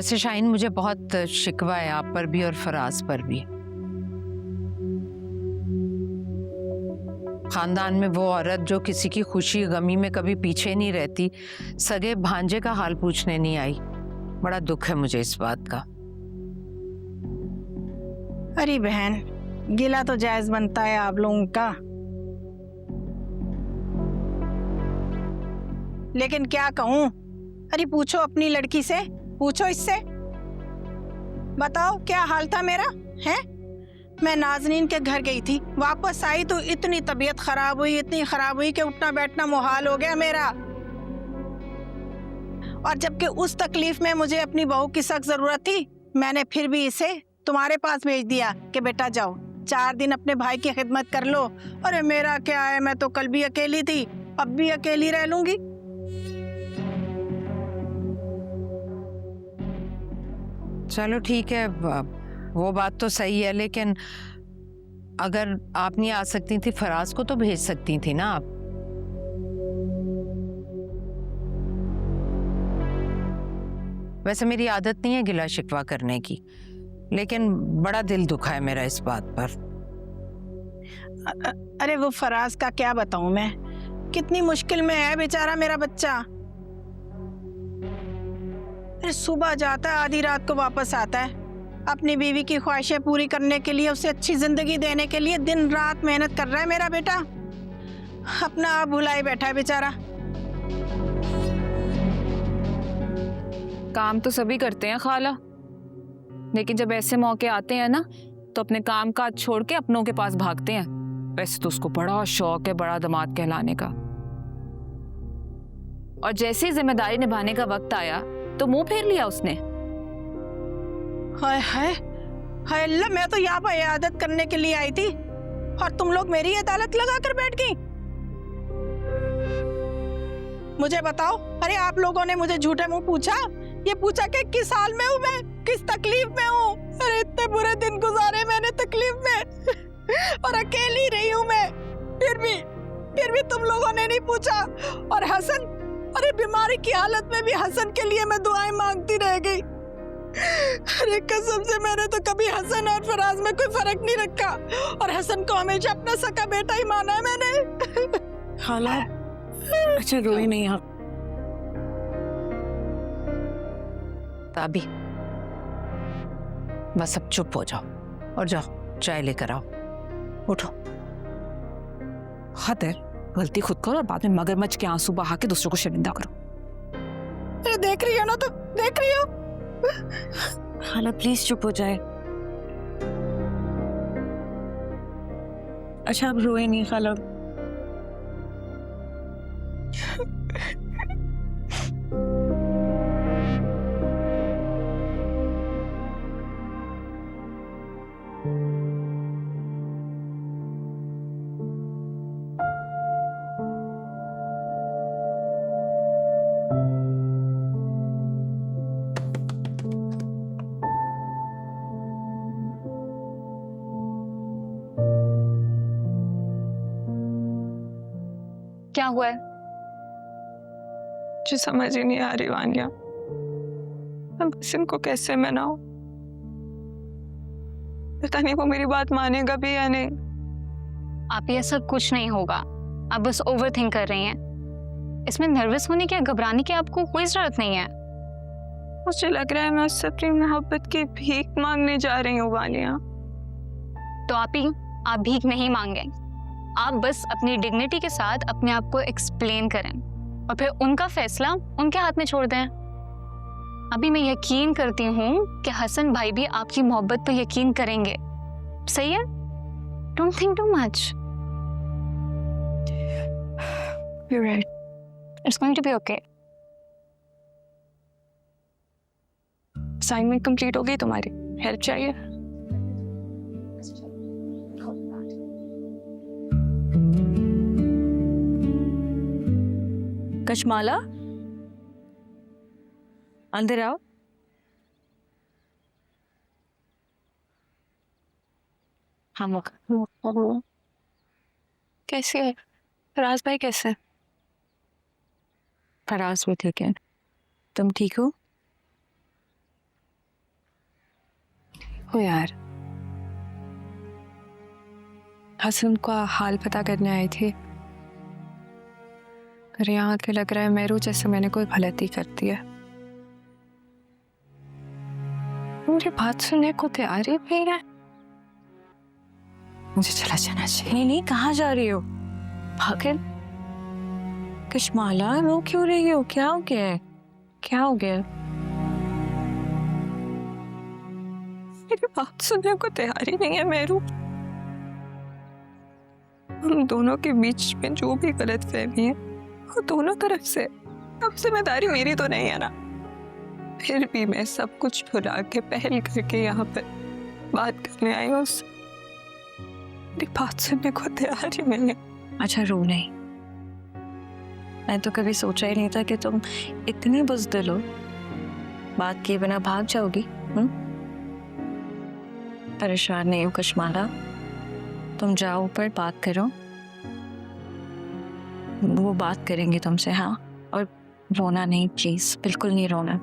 वैसे शाहीन, मुझे बहुत शिकवा है आप पर भी और फराज पर भी। खानदान में वो औरत जो किसी की खुशी गमी में कभी पीछे नहीं रहती, सगे भांजे का हाल पूछने नहीं आई। बड़ा दुख है मुझे इस बात का। अरे बहन, गिला तो जायज बनता है आप लोगों का, लेकिन क्या कहूं। अरे पूछो अपनी लड़की से, पूछो इससे, बताओ क्या हाल था मेरा है। मैं नाजनीन के घर गई थी, वापस आई तो इतनी तबीयत खराब हुई, इतनी खराब हुई कि उठना बैठना मुहाल हो गया मेरा। और जबकि उस तकलीफ में मुझे अपनी बहू की सख्त जरूरत थी, मैंने फिर भी इसे तुम्हारे पास भेज दिया कि बेटा जाओ 4 दिन अपने भाई की खिदमत कर लो। अरे मेरा क्या है, मैं तो कल भी अकेली थी, अब भी अकेली रह लूंगी। चलो ठीक है, वो बात तो सही है, लेकिन अगर आप नहीं आ सकती थी, फराज को तो भेज सकती थी ना आप। वैसे मेरी आदत नहीं है गिला शिकवा करने की, लेकिन बड़ा दिल दुखा है मेरा इस बात पर। अरे वो फराज का क्या बताऊं मैं, कितनी मुश्किल में है बेचारा मेरा बच्चा। अरे सुबह जाता है, आधी रात को वापस आता है। अपनी बीवी की ख्वाहिशें पूरी करने के लिए, उसे अच्छी जिंदगी देने के लिए दिन रात मेहनत कर रहा है मेरा बेटा। अपना आप भुलाए बैठा है बेचारा। काम तो सभी करते हैं खाला, लेकिन जब ऐसे मौके आते हैं ना तो अपने काम काज छोड़ के अपनों के पास भागते हैं। वैसे तो उसको बड़ा शौक है बड़ा दामाद कहलाने का, और जैसे ही जिम्मेदारी निभाने का वक्त आया तो मुंह फेर लिया उसने। हाय हाय हाय अल्लाह, मैं तो यहाँ पर इयादत करने के लिए आई थी और तुम लोग मेरी अदालत लगा कर बैठ गई। मुझे बताओ, अरे आप लोगों ने मुझे झूठे मुंह पूछा, ये पूछा कि किस हाल में हूँ मैं, किस तकलीफ में हूँ। अरे इतने बुरे दिन गुजारे मैंने तकलीफ में और अकेली रही हूँ मैं, फिर भी तुम लोगों ने नहीं पूछा। और हसन, अरे बीमारी की हालत में भी हसन के लिए मैं दुआएं मांगती रह गई। अरे कसम से मैंने तो कभी हसन और फराज में कोई फर्क नहीं रखा, और हसन को हमेशा अपना सका बेटा ही माना है मैंने। खाला अच्छा रोई नहीं आप। ताबी, बस अब चुप हो जाओ और जाओ चाय लेकर आओ, उठो। हद है, गलती खुद करो और बाद में मगरमच्छ के आंसू बहा के दूसरों को शर्मिंदा करो। अरे देख रही हो ना, तो देख रही हो। खाला प्लीज चुप हो जाए। अच्छा अब रोए नहीं खाला। क्या हुआ है? मुझे समझ ही नहीं आ रही वानिया, मैं बसिम को कैसे मनाऊं। पता नहीं वो मेरी बात मानेगा भी या नहीं। आप ये सब कुछ नहीं होगा, आप बस ओवर थिंक कर रही हैं। इसमें नर्वस होने की या घबराने की आपको कोई जरूरत नहीं है। मुझे लग रहा है मैं उससे अपनी मोहब्बत की भीख मांगने जा रही हूँ वानिया। तो आप भीख नहीं मांगे, आप बस अपनी डिग्निटी के साथ अपने आप को एक्सप्लेन करें और फिर उनका फैसला उनके हाथ में छोड़ दें। अभी मैं यकीन करती हूँ कि हसन भाई भी आपकी मोहब्बत पर यकीन करेंगे। सही है? Don't think too much. You're right. It's going to be okay. Assignment complete हो गई तुम्हारी? हेल्प चाहिए? कशमाला अंदर आओ। हम कैसे है फराज भाई? कैसे है? फराज भी ठीक है, तुम ठीक हो? हो यार, हसन का हाल पता करने आई थी, पर यहाँ के लग रहा है मेरू जैसे मैंने कोई गलती कर दी है। मेरी बात सुनने को तैयार ही नहीं है। मुझे चला जाना चाहिए। नहीं नहीं, कहाँ जा रही हो? भागन कशमाला, रो क्यों रही हो? क्या हो गया है? क्या हो गया? मेरी बात सुनने को तैयार ही नहीं है मेरू। हम दोनों के बीच में जो भी गलत फहमी है वो दोनों तरफ से। अब जिम्मेदारी मेरी तो नहीं है ना। फिर भी मैं सब कुछ भुला के पहल करके यहाँ पर बात करने आई हूँ उससे। मेरी बात सुनने को तैयार ही नहीं है। अच्छा रो नहीं, मैं तो कभी सोचा ही नहीं था कि तुम इतनी बुज़दिल हो, बात किए बिना भाग जाओगी। परेशान नहीं हो कशमाला, तुम जाओ ऊपर बात करो, वो बात करेंगे तुमसे। हाँ, और रोना नहीं प्लीज, बिल्कुल नहीं रोना।